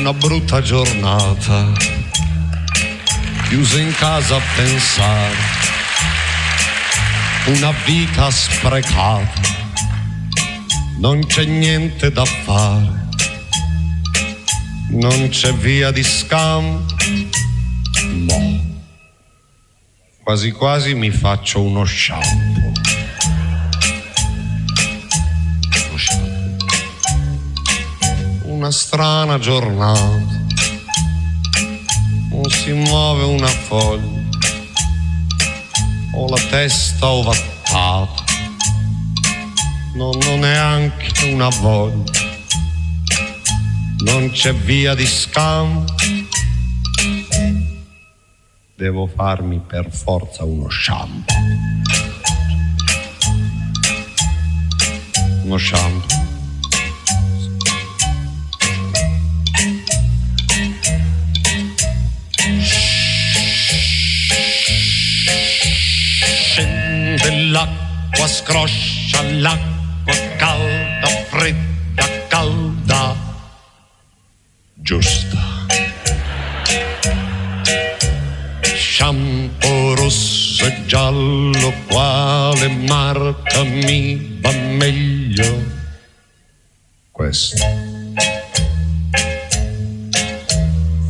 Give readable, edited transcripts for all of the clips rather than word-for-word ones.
una brutta giornata, chiuso in casa a pensare, una vita sprecata, non c'è niente da fare, non c'è via di scampo, no, quasi quasi mi faccio uno shampoo. Una strana giornata, non si muove una foglia, ho la testa ovattata, non ho neanche una voglia, non c'è via di scampo, devo farmi per forza uno shampoo. Uno shampoo. L'acqua scroscia, l'acqua calda, fredda, calda, giusta. Shampoo rosso e giallo, quale marca mi va meglio? Questo.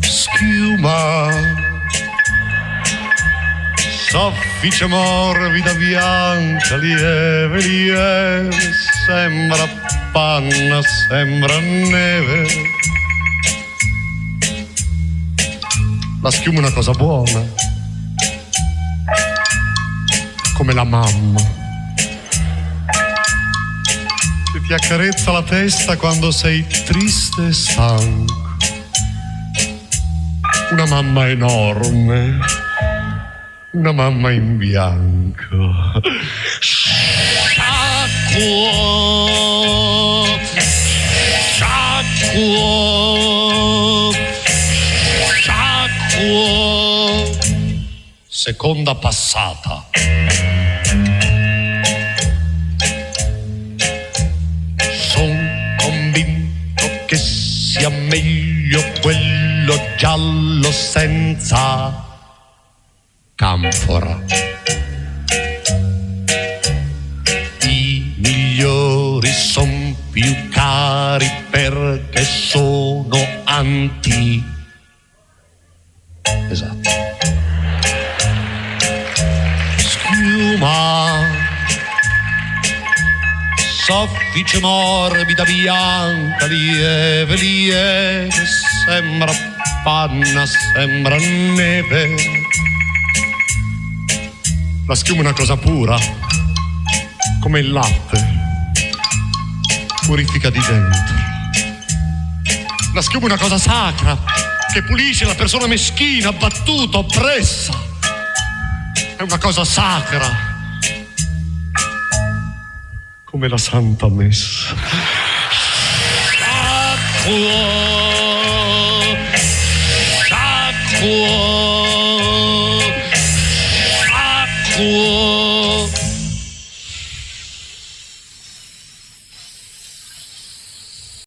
Schiuma, soffice morbida bianca, lieve, lieve, sembra panna, sembra neve. La schiuma è una cosa buona, come la mamma, che ti accarezza la testa quando sei triste e stanco. Una mamma enorme, una mamma in bianco. Sciacquo, sciacquo, sciacquo. Seconda passata. Son convinto che sia meglio quello giallo senza canfora. I migliori son più cari perché sono anti. Esatto. Schiuma, soffice morbida bianca, lieve, lieve, sembra panna, sembra neve. La schiuma è una cosa pura, come il latte, purifica di dentro. La schiuma è una cosa sacra, che pulisce la persona meschina, battuta, oppressa. È una cosa sacra, come la Santa Messa. Sacro.